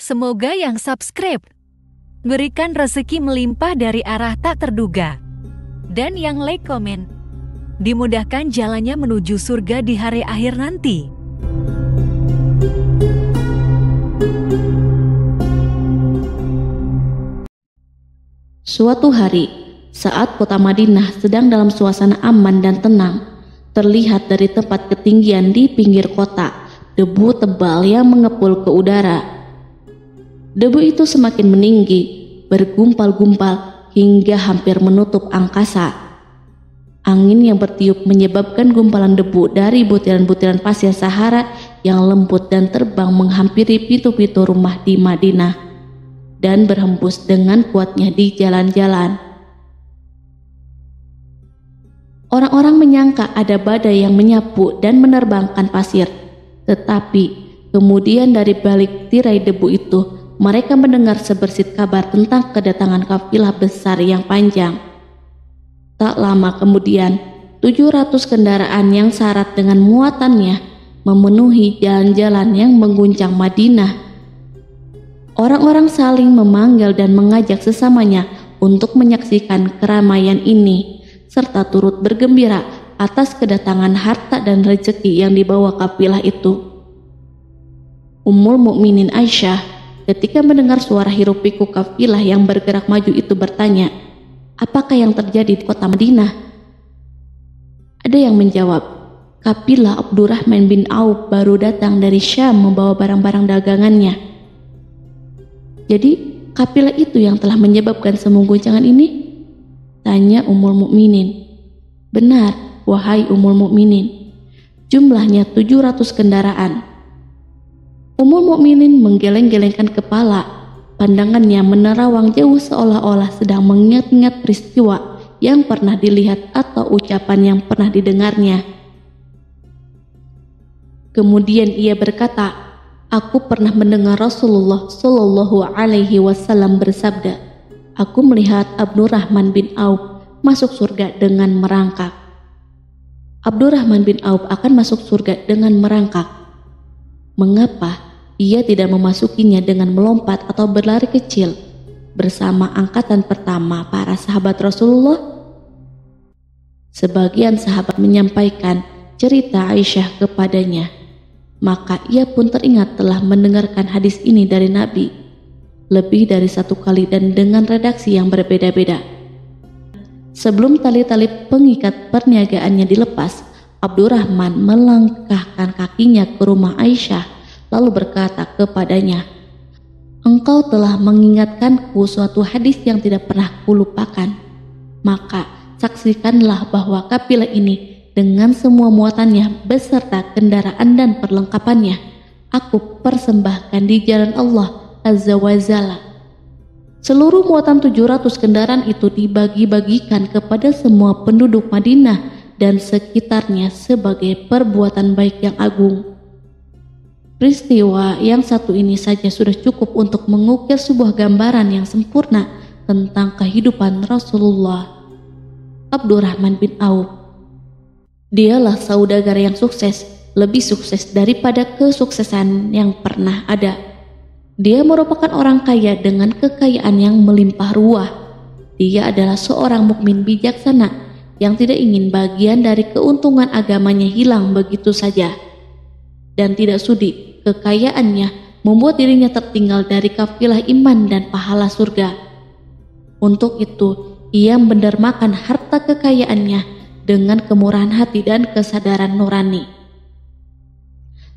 Semoga yang subscribe berikan rezeki melimpah dari arah tak terduga. Dan yang like komen, dimudahkan jalannya menuju surga di hari akhir nanti. Suatu hari, saat kota Madinah sedang dalam suasana aman dan tenang, terlihat dari tempat ketinggian di pinggir kota, debu tebal yang mengepul ke udara. Debu itu semakin meninggi, bergumpal-gumpal hingga hampir menutup angkasa. Angin yang bertiup menyebabkan gumpalan debu dari butiran-butiran pasir Sahara yang lembut dan terbang menghampiri pintu-pintu rumah di Madinah dan berhembus dengan kuatnya di jalan-jalan. Orang-orang menyangka ada badai yang menyapu dan menerbangkan pasir, tetapi kemudian dari balik tirai debu itu mereka mendengar sebersit kabar tentang kedatangan kafilah besar yang panjang. Tak lama kemudian, 700 kendaraan yang syarat dengan muatannya memenuhi jalan-jalan yang mengguncang Madinah. Orang-orang saling memanggil dan mengajak sesamanya untuk menyaksikan keramaian ini, serta turut bergembira atas kedatangan harta dan rezeki yang dibawa kafilah itu. Ummul Mukminin Aisyah ketika mendengar suara hiruk-pikuk kafilah yang bergerak maju itu bertanya, "Apakah yang terjadi di kota Madinah?" Ada yang menjawab, "Kafilah Abdurrahman bin Auf baru datang dari Syam membawa barang-barang dagangannya." "Jadi kafilah itu yang telah menyebabkan semua guncangan ini?" tanya Ummul Mukminin. "Benar, wahai Ummul Mukminin. Jumlahnya 700 kendaraan." Ummul Mukminin menggeleng-gelengkan kepala. Pandangannya menerawang jauh seolah-olah sedang mengingat-ingat peristiwa yang pernah dilihat atau ucapan yang pernah didengarnya. Kemudian ia berkata, "Aku pernah mendengar Rasulullah Shallallahu Alaihi Wasallam bersabda, aku melihat Abdurrahman bin Auf masuk surga dengan merangkak." Abdurrahman bin Auf akan masuk surga dengan merangkak. Mengapa ia tidak memasukinya dengan melompat atau berlari kecil bersama angkatan pertama para sahabat Rasulullah? Sebagian sahabat menyampaikan cerita Aisyah kepadanya, maka ia pun teringat telah mendengarkan hadis ini dari Nabi lebih dari satu kali dan dengan redaksi yang berbeda-beda. Sebelum tali-tali pengikat perniagaannya dilepas, Abdurrahman melangkahkan kakinya ke rumah Aisyah lalu berkata kepadanya, "Engkau telah mengingatkanku suatu hadis yang tidak pernah kulupakan. Maka saksikanlah bahwa kafilah ini dengan semua muatannya beserta kendaraan dan perlengkapannya aku persembahkan di jalan Allah Azza wa Jalla." Seluruh muatan 700 kendaraan itu dibagi-bagikan kepada semua penduduk Madinah dan sekitarnya sebagai perbuatan baik yang agung. Peristiwa yang satu ini saja sudah cukup untuk mengukir sebuah gambaran yang sempurna tentang kehidupan Rasulullah. Abdurrahman bin Auf, dialah saudagar yang sukses, lebih sukses daripada kesuksesan yang pernah ada. Dia merupakan orang kaya dengan kekayaan yang melimpah ruah. Dia adalah seorang mukmin bijaksana yang tidak ingin bagian dari keuntungan agamanya hilang begitu saja, dan tidak sudi kekayaannya membuat dirinya tertinggal dari kafilah iman dan pahala surga. Untuk itu, ia mendermakan harta kekayaannya dengan kemurahan hati dan kesadaran nurani.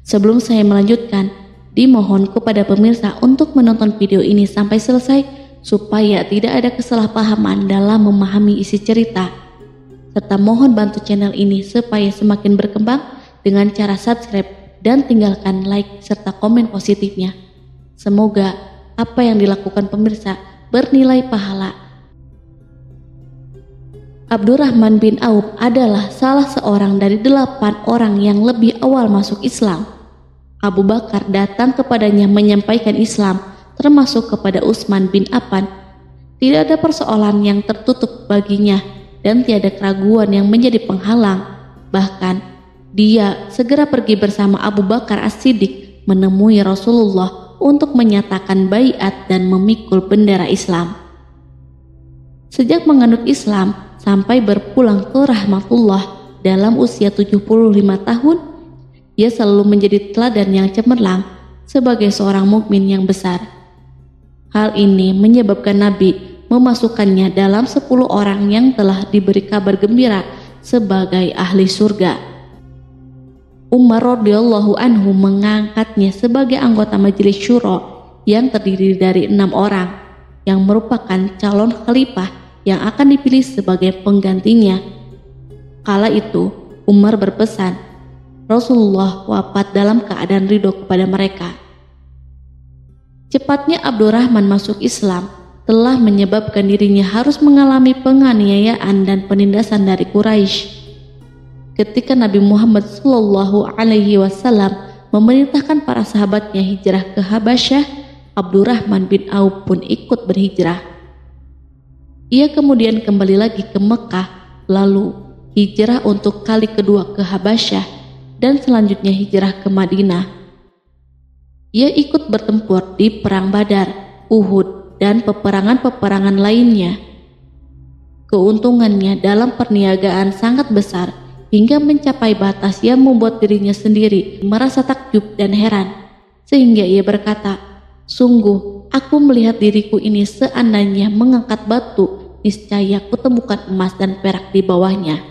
Sebelum saya melanjutkan, dimohon kepada pemirsa untuk menonton video ini sampai selesai supaya tidak ada kesalahpahaman dalam memahami isi cerita, serta mohon bantu channel ini supaya semakin berkembang dengan cara subscribe dan tinggalkan like serta komen positifnya. Semoga apa yang dilakukan pemirsa bernilai pahala. Abdurrahman bin Auf adalah salah seorang dari 8 orang yang lebih awal masuk Islam. Abu Bakar datang kepadanya menyampaikan Islam, termasuk kepada Utsman bin Affan. Tidak ada persoalan yang tertutup baginya dan tiada keraguan yang menjadi penghalang. Bahkan dia segera pergi bersama Abu Bakar As-Siddiq menemui Rasulullah untuk menyatakan baiat dan memikul bendera Islam. Sejak menganut Islam sampai berpulang ke rahmatullah dalam usia 75 tahun, ia selalu menjadi teladan yang cemerlang sebagai seorang mukmin yang besar. Hal ini menyebabkan Nabi memasukkannya dalam 10 orang yang telah diberi kabar gembira sebagai ahli surga. Umar radhiyallahu anhu mengangkatnya sebagai anggota majelis syuro yang terdiri dari 6 orang yang merupakan calon khalifah yang akan dipilih sebagai penggantinya. Kala itu Umar berpesan, Rasulullah wafat dalam keadaan ridho kepada mereka. Cepatnya Abdurrahman masuk Islam telah menyebabkan dirinya harus mengalami penganiayaan dan penindasan dari Quraisy. Ketika Nabi Muhammad SAW memerintahkan para sahabatnya hijrah ke Habasyah, Abdurrahman bin Auf pun ikut berhijrah. Ia kemudian kembali lagi ke Mekah, lalu hijrah untuk kali kedua ke Habasyah, dan selanjutnya hijrah ke Madinah. Ia ikut bertempur di Perang Badar, Uhud, dan peperangan-peperangan lainnya. Keuntungannya dalam perniagaan sangat besar, hingga mencapai batas yang membuat dirinya sendiri merasa takjub dan heran, sehingga ia berkata, sungguh aku melihat diriku ini seandainya mengangkat batu, niscaya kutemukan emas dan perak di bawahnya.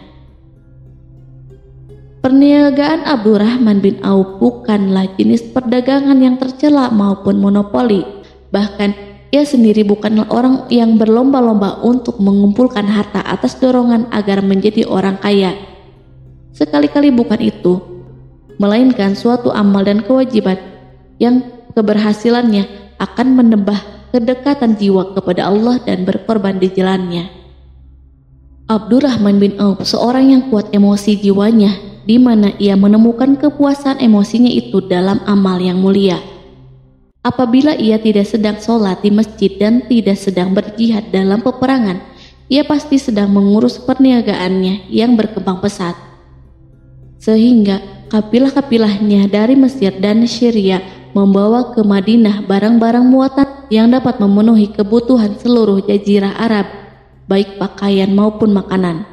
Perniagaan Abdurrahman bin Auf bukanlah jenis perdagangan yang tercela maupun monopoli. Bahkan ia sendiri bukanlah orang yang berlomba-lomba untuk mengumpulkan harta atas dorongan agar menjadi orang kaya. Sekali-kali bukan itu, melainkan suatu amal dan kewajiban yang keberhasilannya akan menambah kedekatan jiwa kepada Allah dan berkorban di jalannya. Abdurrahman bin Auf seorang yang kuat emosi jiwanya, di mana ia menemukan kepuasan emosinya itu dalam amal yang mulia. Apabila ia tidak sedang sholat di masjid dan tidak sedang berjihad dalam peperangan, ia pasti sedang mengurus perniagaannya yang berkembang pesat. Sehingga kapilah-kapilahnya dari Mesir dan Syria membawa ke Madinah barang-barang muatan yang dapat memenuhi kebutuhan seluruh jazirah Arab, baik pakaian maupun makanan.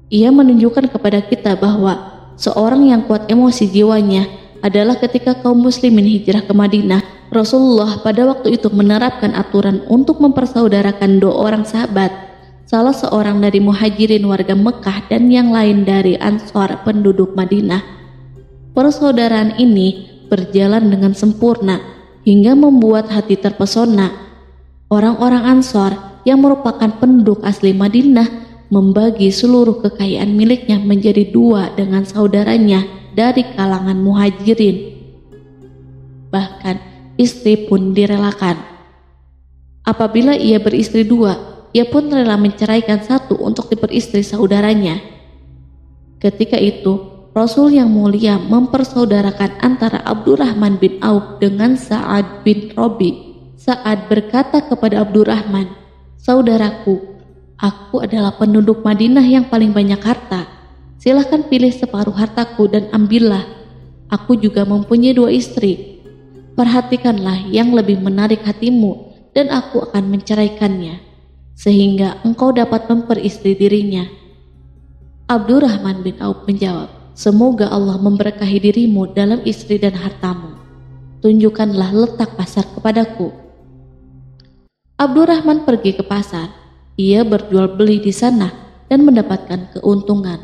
Ia menunjukkan kepada kita bahwa seorang yang kuat emosi jiwanya adalah ketika kaum muslimin hijrah ke Madinah. Rasulullah pada waktu itu menerapkan aturan untuk mempersaudarakan 2 orang sahabat, salah seorang dari muhajirin warga Mekah dan yang lain dari Ansor penduduk Madinah. Persaudaraan ini berjalan dengan sempurna hingga membuat hati terpesona. Orang-orang Ansor yang merupakan penduduk asli Madinah membagi seluruh kekayaan miliknya menjadi 2 dengan saudaranya dari kalangan muhajirin. Bahkan istri pun direlakan. Apabila ia beristri 2, ia pun rela menceraikan 1 untuk diperistri saudaranya. Ketika itu, Rasul yang mulia mempersaudarakan antara Abdurrahman bin Auf dengan Sa'ad bin Rabi. Sa'ad berkata kepada Abdurrahman, saudaraku, aku adalah penduduk Madinah yang paling banyak harta. Silahkan pilih separuh hartaku dan ambillah. Aku juga mempunyai 2 istri. Perhatikanlah yang lebih menarik hatimu dan aku akan menceraikannya, sehingga engkau dapat memperistri dirinya. Abdurrahman bin Auf menjawab, semoga Allah memberkahi dirimu dalam istri dan hartamu. Tunjukkanlah letak pasar kepadaku. Abdurrahman pergi ke pasar. Ia berjual beli di sana dan mendapatkan keuntungan.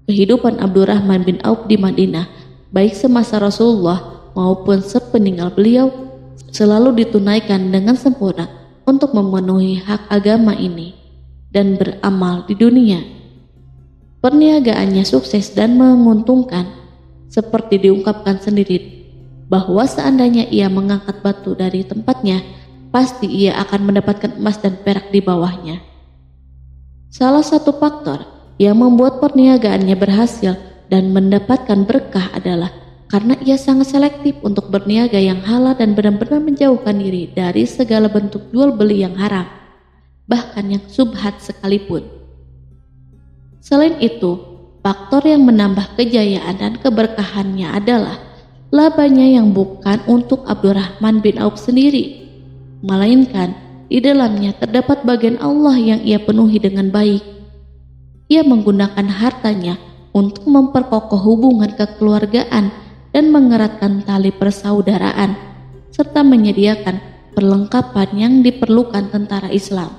Kehidupan Abdurrahman bin Auf di Madinah, baik semasa Rasulullah maupun sepeninggal beliau, selalu ditunaikan dengan sempurna untuk memenuhi hak agama ini dan beramal di dunia. Perniagaannya sukses dan menguntungkan, seperti diungkapkan sendiri bahwa seandainya ia mengangkat batu dari tempatnya, pasti ia akan mendapatkan emas dan perak di bawahnya. Salah satu faktor yang membuat perniagaannya berhasil dan mendapatkan berkah adalah karena ia sangat selektif untuk berniaga yang halal dan benar-benar menjauhkan diri dari segala bentuk jual beli yang haram, bahkan yang subhat sekalipun. Selain itu, faktor yang menambah kejayaan dan keberkahannya adalah labanya yang bukan untuk Abdurrahman bin Auf sendiri, melainkan di dalamnya terdapat bagian Allah yang ia penuhi dengan baik. Ia menggunakan hartanya untuk memperkokoh hubungan kekeluargaan dan mengeratkan tali persaudaraan, serta menyediakan perlengkapan yang diperlukan tentara Islam.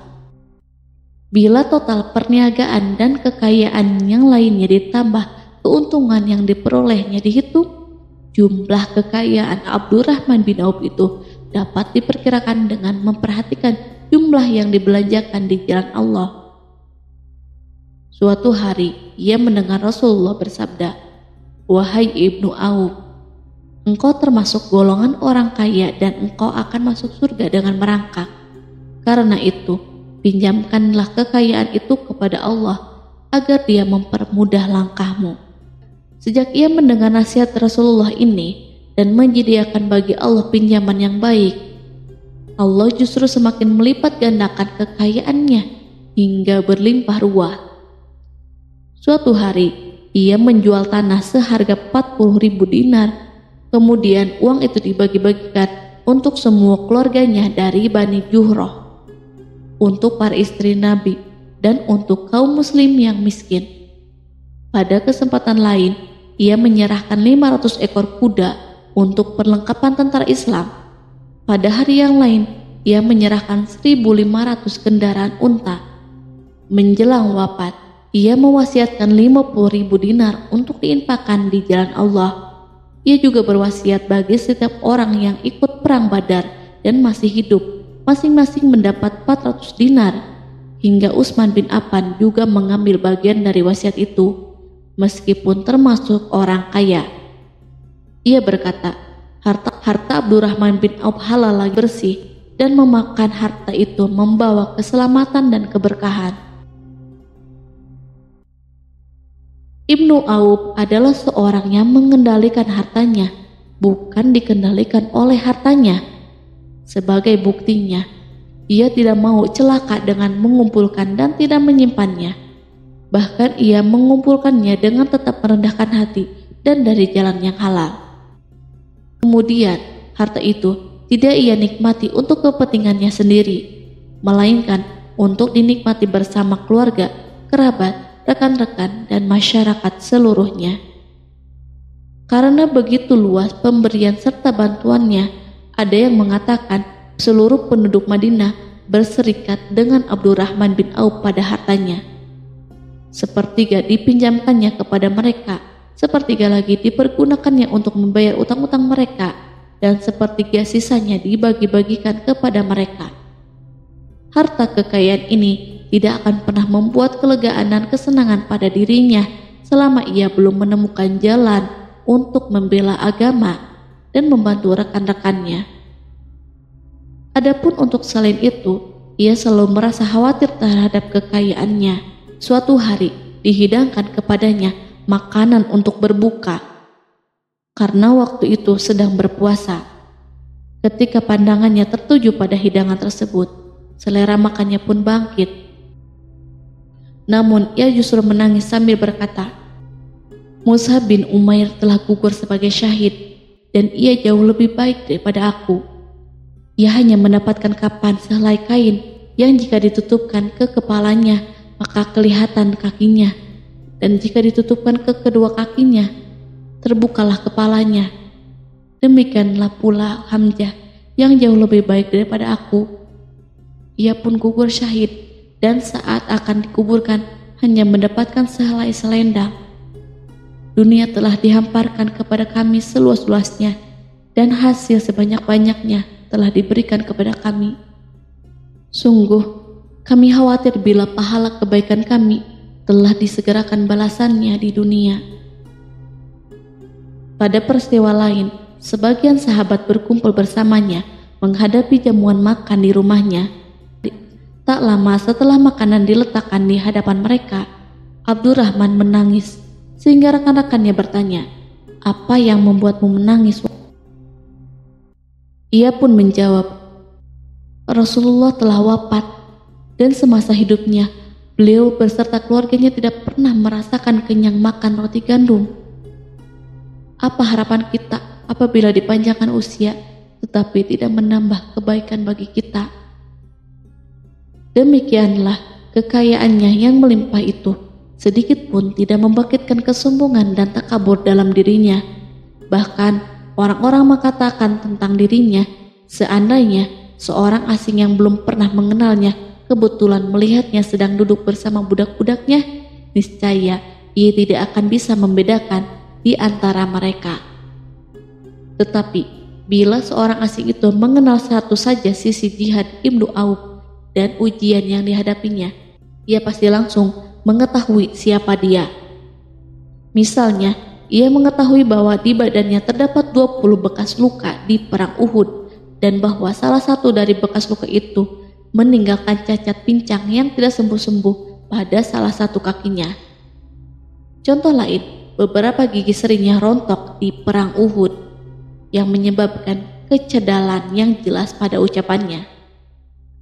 Bila total perniagaan dan kekayaan yang lainnya ditambah keuntungan yang diperolehnya dihitung, jumlah kekayaan Abdurrahman bin Auf itu dapat diperkirakan dengan memperhatikan jumlah yang dibelanjakan di jalan Allah. Suatu hari ia mendengar Rasulullah bersabda, "Wahai Ibnu Auf, engkau termasuk golongan orang kaya dan engkau akan masuk surga dengan merangkak. Karena itu, pinjamkanlah kekayaan itu kepada Allah agar Dia mempermudah langkahmu." Sejak ia mendengar nasihat Rasulullah ini dan menyediakan bagi Allah pinjaman yang baik, Allah justru semakin melipat gandakan kekayaannya hingga berlimpah ruah. Suatu hari, ia menjual tanah seharga 40.000 dinar. Kemudian uang itu dibagi-bagikan untuk semua keluarganya dari Bani Juhroh, untuk para istri Nabi, dan untuk kaum muslim yang miskin. Pada kesempatan lain, ia menyerahkan 500 ekor kuda untuk perlengkapan tentara Islam. Pada hari yang lain, ia menyerahkan 1.500 kendaraan unta. Menjelang wafat, ia mewasiatkan 50.000 dinar untuk diinfakkan di jalan Allah. Ia juga berwasiat bagi setiap orang yang ikut perang Badar dan masih hidup, masing-masing mendapat 400 dinar. Hingga Utsman bin Affan juga mengambil bagian dari wasiat itu, meskipun termasuk orang kaya. Ia berkata, harta Abdurrahman bin Auf halal lagi bersih, dan memakan harta itu membawa keselamatan dan keberkahan. Ibnu Auf adalah seorang yang mengendalikan hartanya, bukan dikendalikan oleh hartanya. Sebagai buktinya, ia tidak mau celaka dengan mengumpulkan dan tidak menyimpannya. Bahkan ia mengumpulkannya dengan tetap merendahkan hati dan dari jalan yang halal. Kemudian, harta itu tidak ia nikmati untuk kepentingannya sendiri, melainkan untuk dinikmati bersama keluarga, kerabat, rekan-rekan, dan masyarakat seluruhnya. Karena begitu luas pemberian serta bantuannya, ada yang mengatakan seluruh penduduk Madinah berserikat dengan Abdurrahman bin Auf pada hartanya. Sepertiga dipinjamkannya kepada mereka, sepertiga lagi dipergunakannya untuk membayar utang-utang mereka, dan sepertiga sisanya dibagi-bagikan kepada mereka. Harta kekayaan ini tidak akan pernah membuat kelegaan dan kesenangan pada dirinya selama ia belum menemukan jalan untuk membela agama dan membantu rekan-rekannya. Adapun untuk selain itu, ia selalu merasa khawatir terhadap kekayaannya. Suatu hari dihidangkan kepadanya makanan untuk berbuka, karena waktu itu sedang berpuasa. Ketika pandangannya tertuju pada hidangan tersebut, selera makannya pun bangkit. Namun ia justru menangis sambil berkata, "Mus'ab bin Umair telah gugur sebagai syahid, dan ia jauh lebih baik daripada aku. Ia hanya mendapatkan kapan sehelai kain yang jika ditutupkan ke kepalanya maka kelihatan kakinya, dan jika ditutupkan ke kedua kakinya terbukalah kepalanya. Demikianlah pula Hamzah yang jauh lebih baik daripada aku. Ia pun gugur syahid, dan saat akan dikuburkan hanya mendapatkan sehelai selendang. Dunia telah dihamparkan kepada kami seluas-luasnya, dan hasil sebanyak-banyaknya telah diberikan kepada kami. Sungguh, kami khawatir bila pahala kebaikan kami telah disegerakan balasannya di dunia." Pada peristiwa lain, sebagian sahabat berkumpul bersamanya menghadapi jamuan makan di rumahnya. Tak lama setelah makanan diletakkan di hadapan mereka, Abdurrahman menangis, sehingga rekan-rekannya bertanya, "Apa yang membuatmu menangis?" Ia pun menjawab, "Rasulullah telah wafat, dan semasa hidupnya beliau beserta keluarganya tidak pernah merasakan kenyang makan roti gandum. Apa harapan kita apabila dipanjangkan usia, tetapi tidak menambah kebaikan bagi kita. Demikianlah kekayaannya yang melimpah itu sedikit pun tidak membangkitkan kesombongan dan takabur dalam dirinya. Bahkan orang-orang mengatakan tentang dirinya, seandainya seorang asing yang belum pernah mengenalnya kebetulan melihatnya sedang duduk bersama budak-budaknya, niscaya ia tidak akan bisa membedakan di antara mereka. Tetapi bila seorang asing itu mengenal satu saja sisi jihad Ibnu Auf dan ujian yang dihadapinya, ia pasti langsung mengetahui siapa dia. Misalnya, ia mengetahui bahwa di badannya terdapat 20 bekas luka di perang Uhud dan bahwa salah satu dari bekas luka itu meninggalkan cacat pincang yang tidak sembuh-sembuh pada salah satu kakinya. Contoh lain, beberapa gigi serinya rontok di perang Uhud yang menyebabkan kecedalan yang jelas pada ucapannya.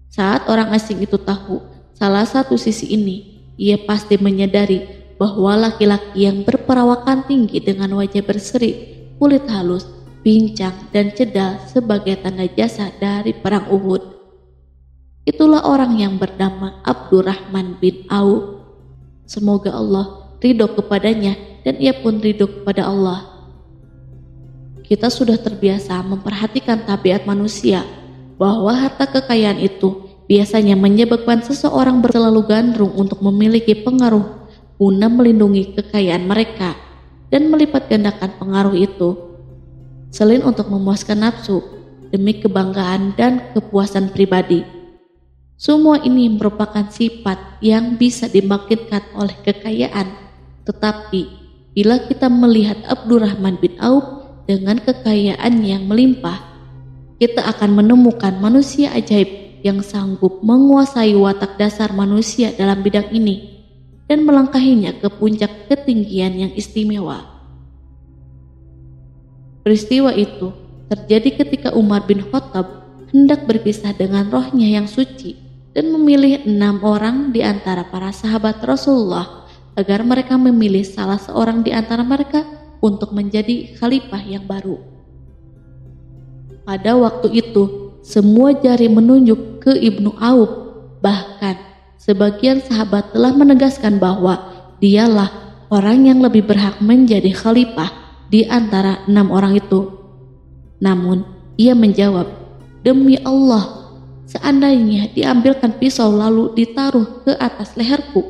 Saat orang asing itu tahu salah satu sisi ini, ia pasti menyadari bahwa laki-laki yang berperawakan tinggi dengan wajah berseri, kulit halus, pincang dan cedal sebagai tanda jasa dari perang Uhud. Itulah orang yang bernama Abdurrahman bin Auf. Semoga Allah ridho kepadanya dan ia pun ridho kepada Allah. Kita sudah terbiasa memperhatikan tabiat manusia bahwa harta kekayaan itu biasanya menyebabkan seseorang selalu gandrung untuk memiliki pengaruh guna melindungi kekayaan mereka dan melipat gandakan pengaruh itu. Selain untuk memuaskan nafsu demi kebanggaan dan kepuasan pribadi. Semua ini merupakan sifat yang bisa dibangkitkan oleh kekayaan. Tetapi bila kita melihat Abdurrahman bin Auf dengan kekayaan yang melimpah, kita akan menemukan manusia ajaib yang sanggup menguasai watak dasar manusia dalam bidang ini dan melangkahinya ke puncak ketinggian yang istimewa. Peristiwa itu terjadi ketika Umar bin Khattab hendak berpisah dengan rohnya yang suci dan memilih 6 orang di antara para sahabat Rasulullah agar mereka memilih salah seorang di antara mereka untuk menjadi khalifah yang baru. Pada waktu itu, semua jari menunjuk ke Ibnu Auf. Bahkan sebagian sahabat telah menegaskan bahwa dialah orang yang lebih berhak menjadi khalifah di antara 6 orang itu. Namun ia menjawab, "Demi Allah, seandainya diambilkan pisau lalu ditaruh ke atas leherku,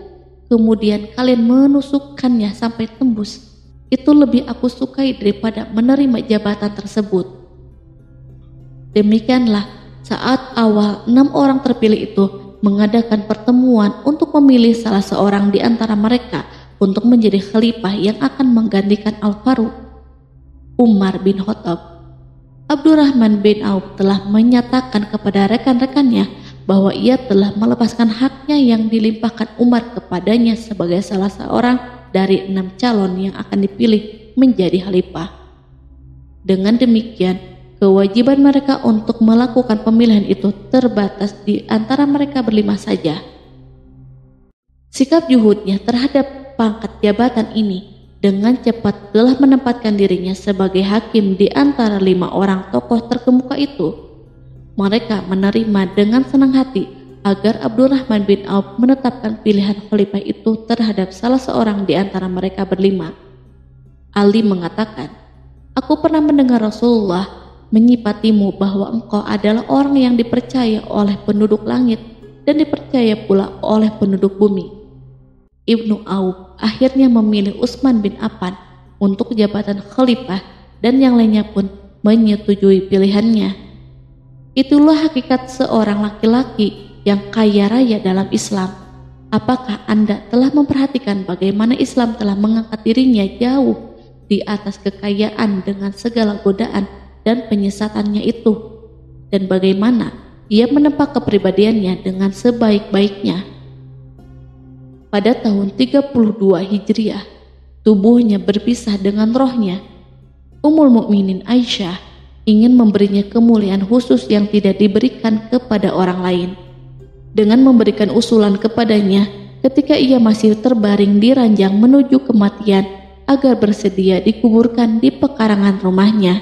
kemudian kalian menusukkannya sampai tembus, itu lebih aku sukai daripada menerima jabatan tersebut." Demikianlah saat awal 6 orang terpilih itu mengadakan pertemuan untuk memilih salah seorang di antara mereka untuk menjadi khalifah yang akan menggantikan Al-Faruq, Umar bin Khattab. Abdurrahman bin Auf telah menyatakan kepada rekan-rekannya bahwa ia telah melepaskan haknya yang dilimpahkan Umar kepadanya sebagai salah seorang dari 6 calon yang akan dipilih menjadi khalifah. Dengan demikian, kewajiban mereka untuk melakukan pemilihan itu terbatas di antara mereka berlima saja. Sikap juhudnya terhadap pangkat jabatan ini dengan cepat telah menempatkan dirinya sebagai hakim di antara 5 orang tokoh terkemuka itu. Mereka menerima dengan senang hati agar Abdurrahman bin Auf menetapkan pilihan khalifah itu terhadap salah seorang di antara mereka berlima. Ali mengatakan, "Aku pernah mendengar Rasulullah menyipatimu bahwa engkau adalah orang yang dipercaya oleh penduduk langit dan dipercaya pula oleh penduduk bumi." Ibnu Auf akhirnya memilih Utsman bin Affan untuk jabatan khalifah dan yang lainnya pun menyetujui pilihannya. Itulah hakikat seorang laki-laki yang kaya raya dalam Islam. Apakah Anda telah memperhatikan bagaimana Islam telah mengangkat dirinya jauh di atas kekayaan dengan segala godaan dan penyesatannya itu, dan bagaimana ia menempa kepribadiannya dengan sebaik-baiknya? Pada tahun 32 Hijriah, tubuhnya berpisah dengan rohnya. Ummul Mukminin Aisyah ingin memberinya kemuliaan khusus yang tidak diberikan kepada orang lain, dengan memberikan usulan kepadanya ketika ia masih terbaring di ranjang menuju kematian agar bersedia dikuburkan di pekarangan rumahnya.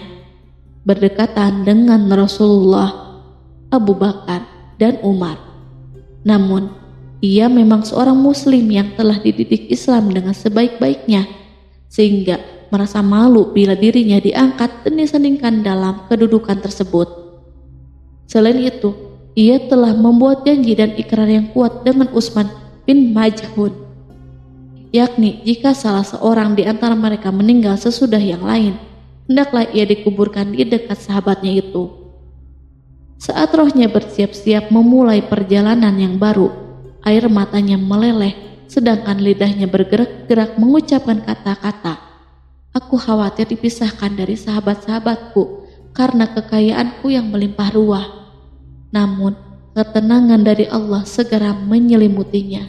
berdekatan dengan Rasulullah, Abu Bakar, dan Umar. Namun, ia memang seorang muslim yang telah dididik Islam dengan sebaik-baiknya, sehingga merasa malu bila dirinya diangkat dan disandingkan dalam kedudukan tersebut. Selain itu, ia telah membuat janji dan ikrar yang kuat dengan Utsman bin Maz'un, yakni jika salah seorang di antara mereka meninggal sesudah yang lain, hendaklah ia dikuburkan di dekat sahabatnya itu. Saat rohnya bersiap-siap memulai perjalanan yang baru, air matanya meleleh, sedangkan lidahnya bergerak-gerak mengucapkan kata-kata, "Aku khawatir dipisahkan dari sahabat-sahabatku karena kekayaanku yang melimpah ruah." Namun, ketenangan dari Allah segera menyelimutinya.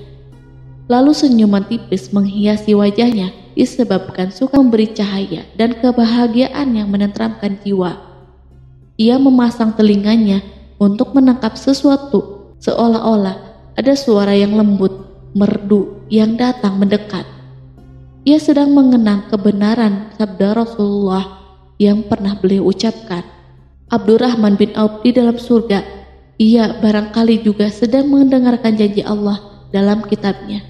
Lalu senyuman tipis menghiasi wajahnya disebabkan suka memberi cahaya dan kebahagiaan yang menenteramkan jiwa. Ia memasang telinganya untuk menangkap sesuatu, seolah-olah ada suara yang lembut, merdu yang datang mendekat. Ia sedang mengenang kebenaran sabda Rasulullah yang pernah beliau ucapkan, "Abdurrahman bin Auf di dalam surga." Ia barangkali juga sedang mendengarkan janji Allah dalam kitabnya.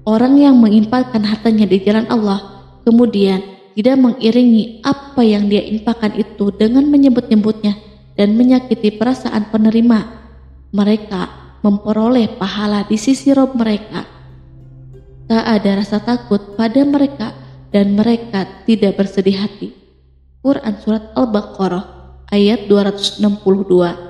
Orang yang menginfakkan hartanya di jalan Allah, kemudian tidak mengiringi apa yang dia infakkan itu dengan menyebut-nyebutnya dan menyakiti perasaan penerima, mereka memperoleh pahala di sisi Rabb mereka. Tak ada rasa takut pada mereka dan mereka tidak bersedih hati. Quran Surat Al-Baqarah ayat 262.